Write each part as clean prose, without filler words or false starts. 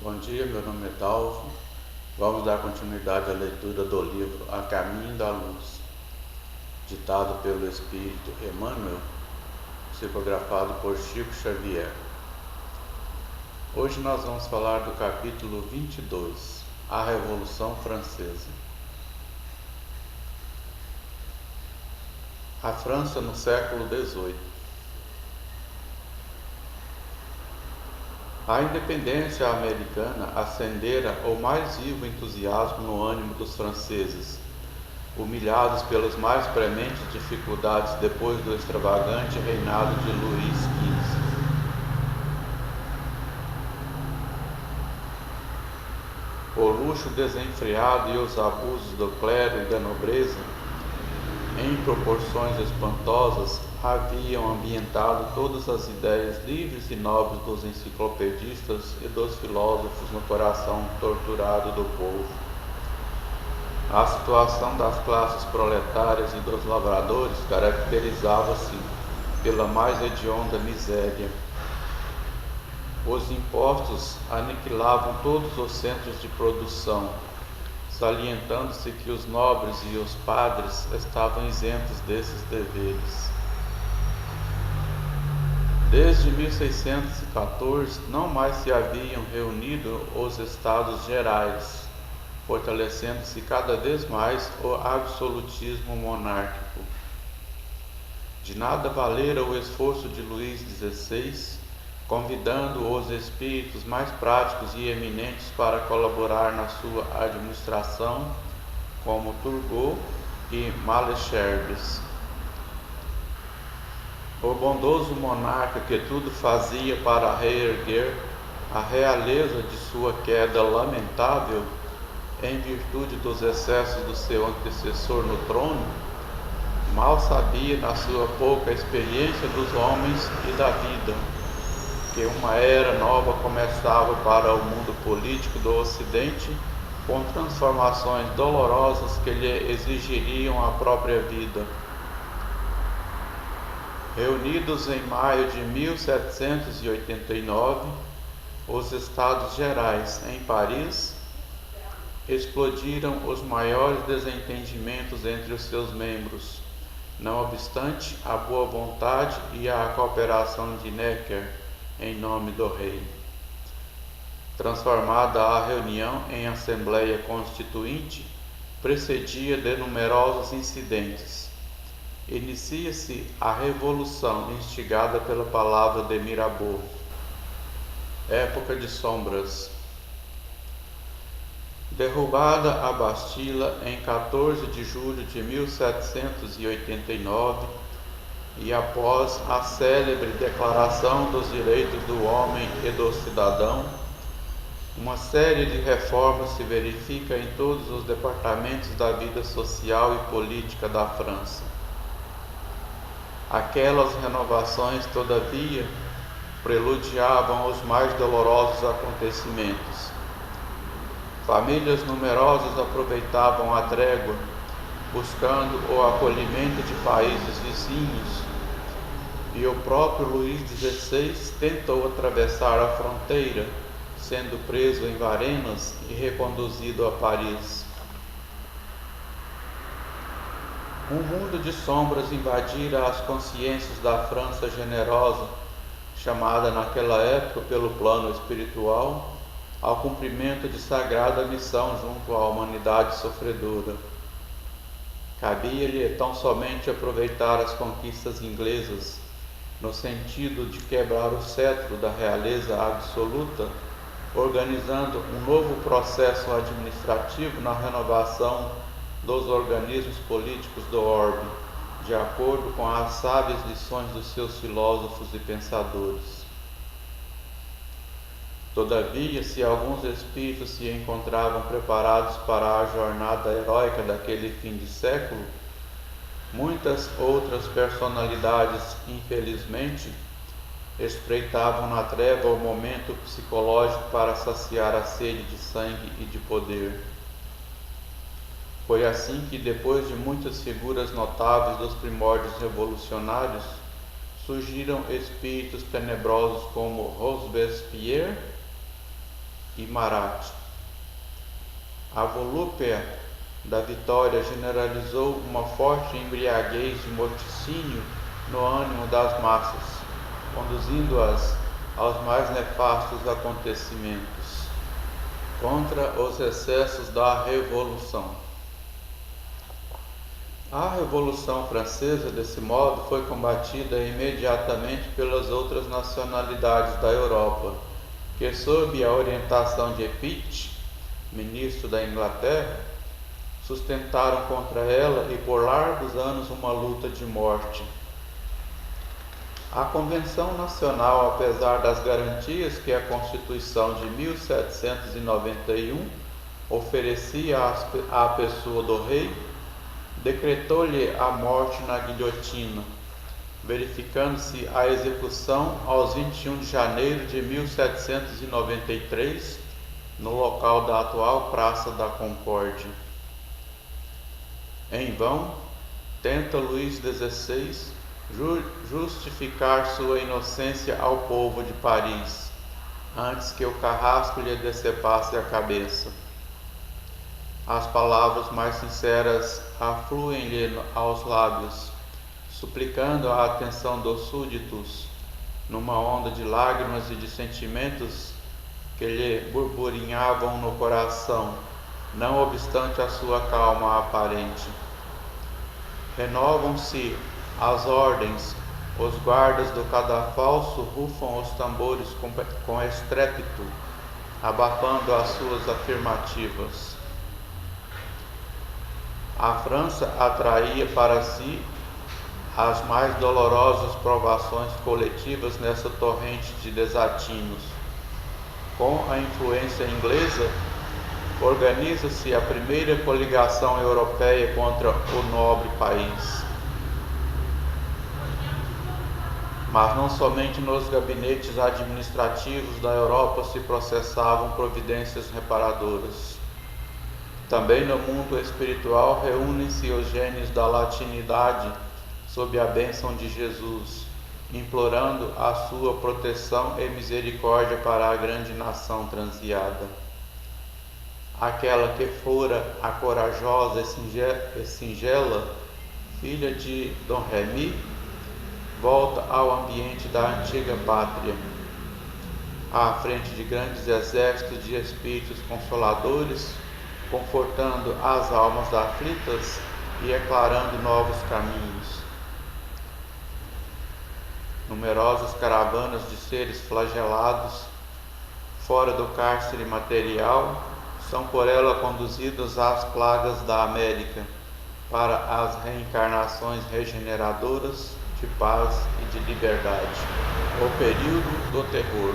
Bom dia, meu nome é Dalvo. Vamos dar continuidade à leitura do livro A Caminho da Luz, ditado pelo Espírito Emmanuel, psicografado por Chico Xavier. Hoje nós vamos falar do capítulo 22, A Revolução Francesa. A França no século XVIII. A independência americana acendera o mais vivo entusiasmo no ânimo dos franceses, humilhados pelas mais prementes dificuldades depois do extravagante reinado de Luís XV. O luxo desenfreado e os abusos do clero e da nobreza, em proporções espantosas, haviam ambientado todas as ideias livres e nobres dos enciclopedistas e dos filósofos no coração torturado do povo. A situação das classes proletárias e dos lavradores caracterizava-se pela mais hedionda miséria. Os impostos aniquilavam todos os centros de produção, salientando-se que os nobres e os padres estavam isentos desses deveres. Desde 1614 não mais se haviam reunido os Estados Gerais, fortalecendo-se cada vez mais o absolutismo monárquico. De nada valera o esforço de Luís XVI, convidando os espíritos mais práticos e eminentes para colaborar na sua administração, como Turgot e Malesherbes. O bondoso monarca que tudo fazia para reerguer a realeza de sua queda lamentável, em virtude dos excessos do seu antecessor no trono, mal sabia, na sua pouca experiência dos homens e da vida, que uma era nova começava para o mundo político do Ocidente, com transformações dolorosas que lhe exigiriam a própria vida. Reunidos em maio de 1789, os Estados Gerais em Paris, explodiram os maiores desentendimentos entre os seus membros, não obstante a boa vontade e a cooperação de Necker em nome do rei. Transformada a reunião em Assembleia Constituinte, precedia de numerosos incidentes. Inicia-se a Revolução instigada pela palavra de Mirabeau. Época de sombras. Derrubada a Bastila em 14 de julho de 1789 e após a célebre Declaração dos Direitos do Homem e do Cidadão, uma série de reformas se verifica em todos os departamentos da vida social e política da França. Aquelas renovações, todavia, preludiavam os mais dolorosos acontecimentos. Famílias numerosas aproveitavam a trégua, buscando o acolhimento de países vizinhos, e o próprio Luís XVI tentou atravessar a fronteira, sendo preso em Varenas e reconduzido a Paris. Um mundo de sombras invadira as consciências da França generosa, chamada naquela época pelo plano espiritual ao cumprimento de sagrada missão junto à humanidade sofredora. Cabia-lhe tão somente aproveitar as conquistas inglesas, no sentido de quebrar o cetro da realeza absoluta, organizando um novo processo administrativo na renovação dos organismos políticos do orbe, de acordo com as sábias lições dos seus filósofos e pensadores. Todavia, se alguns espíritos se encontravam preparados para a jornada heróica daquele fim de século, muitas outras personalidades, infelizmente, espreitavam na treva o momento psicológico para saciar a sede de sangue e de poder. Foi assim que, depois de muitas figuras notáveis dos primórdios revolucionários, surgiram espíritos tenebrosos como Robespierre, e Marat. A volúpia da vitória generalizou uma forte embriaguez de morticínio no ânimo das massas, conduzindo-as aos mais nefastos acontecimentos, contra os excessos da Revolução. A Revolução Francesa, desse modo, foi combatida imediatamente pelas outras nacionalidades da Europa, que, sob a orientação de Pitt, ministro da Inglaterra, sustentaram contra ela e por largos anos uma luta de morte. A Convenção Nacional, apesar das garantias que a Constituição de 1791 oferecia à pessoa do rei, decretou-lhe a morte na guilhotina, verificando-se a execução aos 21 de janeiro de 1793, no local da atual Praça da Concórdia. Em vão, tenta Luís XVI justificar sua inocência ao povo de Paris, antes que o carrasco lhe decepasse a cabeça. As palavras mais sinceras afluem-lhe aos lábios, suplicando a atenção dos súditos, numa onda de lágrimas e de sentimentos que lhe burburinhavam no coração, não obstante a sua calma aparente. Renovam-se as ordens, os guardas do cadafalso rufam os tambores com estrépito, abafando as suas afirmativas. A França atraía para si as mais dolorosas provações coletivas nessa torrente de desatinos. Com a influência inglesa, organiza-se a primeira coligação europeia contra o nobre país. Mas não somente nos gabinetes administrativos da Europa se processavam providências reparadoras. Também no mundo espiritual reúnem-se os gênios da latinidade sob a bênção de Jesus, implorando a sua proteção e misericórdia para a grande nação transviada. Aquela que fora a corajosa e singela filha de Dom Remy volta ao ambiente da antiga pátria, à frente de grandes exércitos de espíritos consoladores, confortando as almas aflitas e aclarando novos caminhos. Numerosas caravanas de seres flagelados, fora do cárcere material, são por ela conduzidos às plagas da América, para as reencarnações regeneradoras de paz e de liberdade. O período do terror.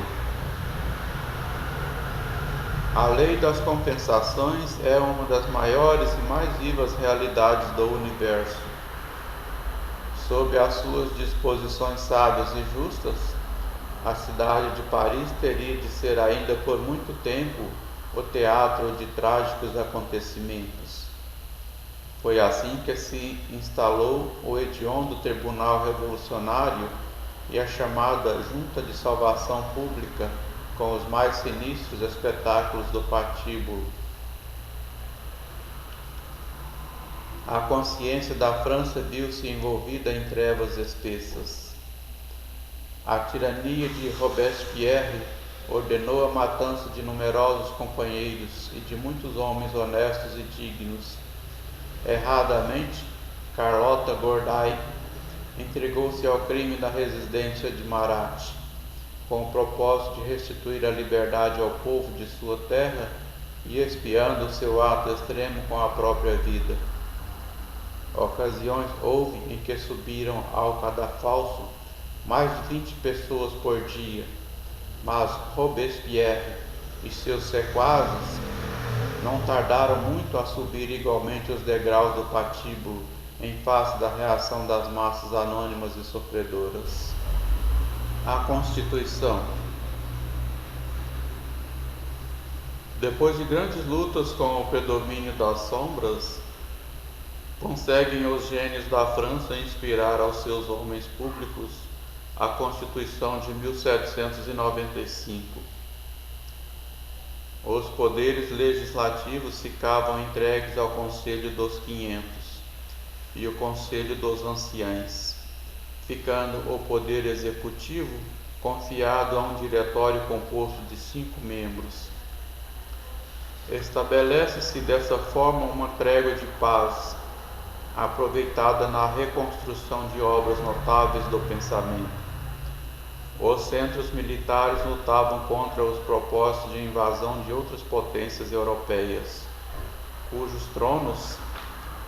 A lei das compensações é uma das maiores e mais vivas realidades do universo. Sob as suas disposições sábias e justas, a cidade de Paris teria de ser ainda por muito tempo o teatro de trágicos acontecimentos. Foi assim que se instalou o hediondo Tribunal Revolucionário e a chamada Junta de Salvação Pública, com os mais sinistros espetáculos do patíbulo. A consciência da França viu-se envolvida em trevas espessas. A tirania de Robespierre ordenou a matança de numerosos companheiros e de muitos homens honestos e dignos. Erradamente, Carlota Corday entregou-se ao crime da residência de Marat, com o propósito de restituir a liberdade ao povo de sua terra e expiando o seu ato extremo com a própria vida. Ocasiões houve em que subiram ao cadafalso mais de 20 pessoas por dia, mas Robespierre e seus sequazes não tardaram muito a subir igualmente os degraus do patíbulo em face da reação das massas anônimas e sofredoras. A Constituição. Depois de grandes lutas com o predomínio das sombras, conseguem os gênios da França inspirar aos seus homens públicos a Constituição de 1795. Os poderes legislativos ficavam entregues ao Conselho dos 500 e o Conselho dos Anciães, ficando o poder executivo confiado a um diretório composto de 5 membros. Estabelece-se dessa forma uma trégua de paz, aproveitada na reconstrução de obras notáveis do pensamento. Os centros militares lutavam contra os propósitos de invasão de outras potências europeias, cujos tronos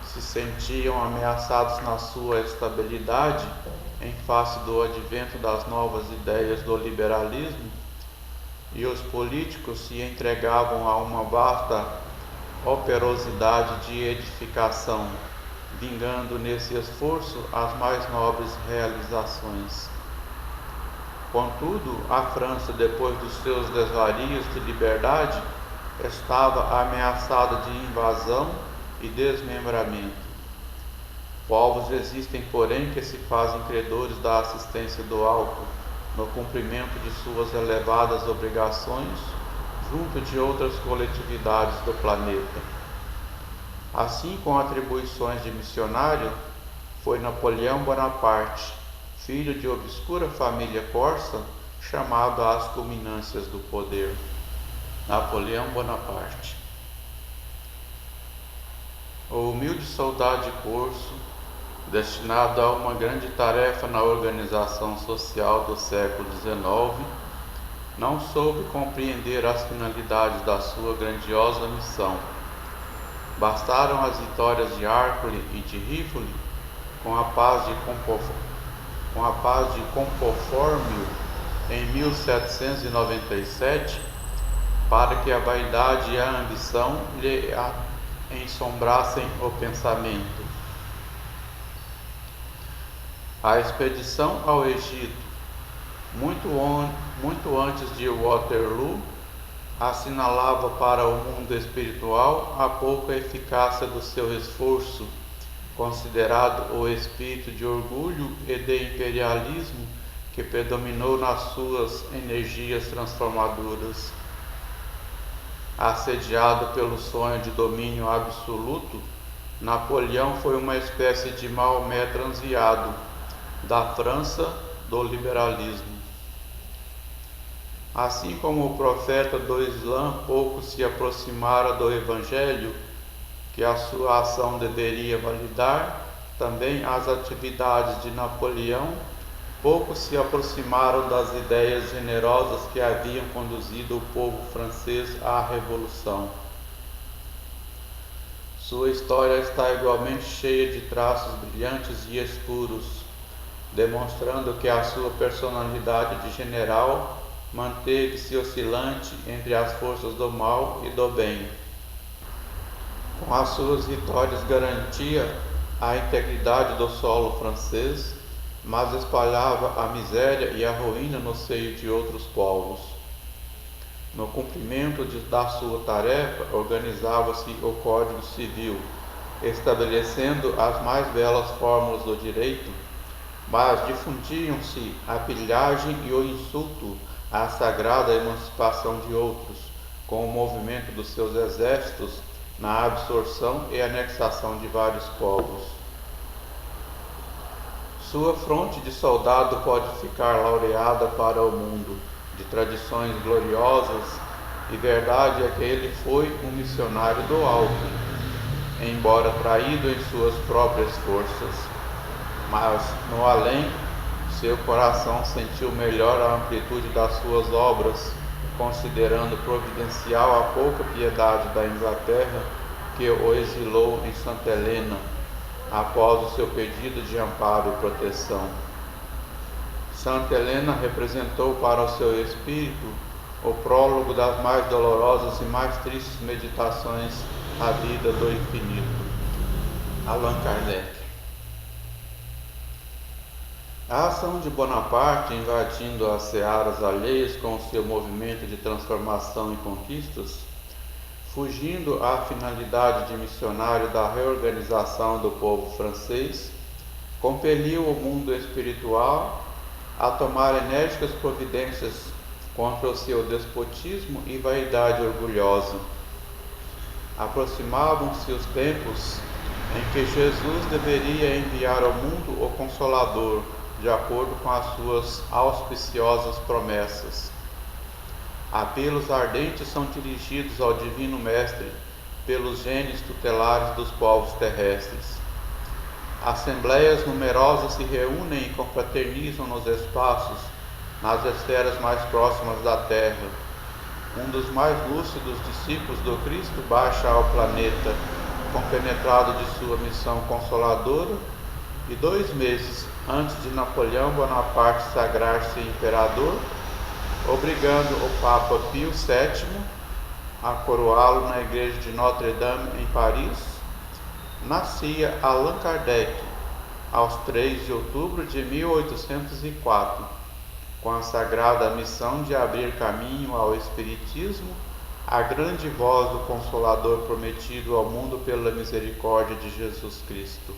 se sentiam ameaçados na sua estabilidade em face do advento das novas ideias do liberalismo, e os políticos se entregavam a uma vasta operosidade de edificação, vingando nesse esforço as mais nobres realizações. Contudo, a França, depois dos seus desvarios de liberdade, estava ameaçada de invasão e desmembramento. Povos existem, porém, que se fazem credores da assistência do alto, no cumprimento de suas elevadas obrigações, junto de outras coletividades do planeta. Assim, com atribuições de missionário, foi Napoleão Bonaparte, filho de obscura família corsa, chamado às culminâncias do poder. Napoleão Bonaparte. O humilde soldado de corso, destinado a uma grande tarefa na organização social do século XIX, não soube compreender as finalidades da sua grandiosa missão. Bastaram as vitórias de Arcole e de Rivoli, com a paz de Compofórmio em 1797, para que a vaidade e a ambição lhe ensombrassem o pensamento. A expedição ao Egito, muito antes de Waterloo, assinalava para o mundo espiritual a pouca eficácia do seu esforço, considerado o espírito de orgulho e de imperialismo que predominou nas suas energias transformadoras. Assediado pelo sonho de domínio absoluto, Napoleão foi uma espécie de Maomé transviado da França do liberalismo. Assim como o profeta do Islã pouco se aproximara do Evangelho, que a sua ação deveria validar, também as atividades de Napoleão pouco se aproximaram das ideias generosas que haviam conduzido o povo francês à Revolução. Sua história está igualmente cheia de traços brilhantes e escuros, demonstrando que a sua personalidade de general manteve-se oscilante entre as forças do mal e do bem. Com as suas vitórias garantia a integridade do solo francês, mas espalhava a miséria e a ruína no seio de outros povos. No cumprimento da sua tarefa, organizava-se o Código Civil, estabelecendo as mais belas fórmulas do direito, mas difundiam-se a pilhagem e o insulto à sagrada emancipação de outros, com o movimento dos seus exércitos na absorção e anexação de vários povos. Sua fronte de soldado pode ficar laureada para o mundo de tradições gloriosas, e verdade é que ele foi um missionário do alto, embora traído em suas próprias forças. Mas, no além, seu coração sentiu melhor a amplitude das suas obras, considerando providencial a pouca piedade da Inglaterra, que o exilou em Santa Helena, após o seu pedido de amparo e proteção. Santa Helena representou para o seu espírito o prólogo das mais dolorosas e mais tristes meditações à vida do infinito. Allan Kardec. A ação de Bonaparte, invadindo as searas alheias com o seu movimento de transformação e conquistas, fugindo à finalidade de missionário da reorganização do povo francês, compeliu o mundo espiritual a tomar enérgicas providências contra o seu despotismo e vaidade orgulhosa. Aproximavam-se os tempos em que Jesus deveria enviar ao mundo o Consolador, de acordo com as suas auspiciosas promessas. Apelos ardentes são dirigidos ao Divino Mestre pelos gênios tutelares dos povos terrestres. Assembleias numerosas se reúnem e confraternizam nos espaços, nas esferas mais próximas da Terra. Um dos mais lúcidos discípulos do Cristo baixa ao planeta, compenetrado de sua missão consoladora, e 2 meses antes de Napoleão Bonaparte sagrar-se imperador, obrigando o Papa Pio VII a coroá-lo na igreja de Notre-Dame em Paris, nascia Allan Kardec, aos 3 de outubro de 1804, com a sagrada missão de abrir caminho ao Espiritismo, a grande voz do Consolador prometido ao mundo pela misericórdia de Jesus Cristo.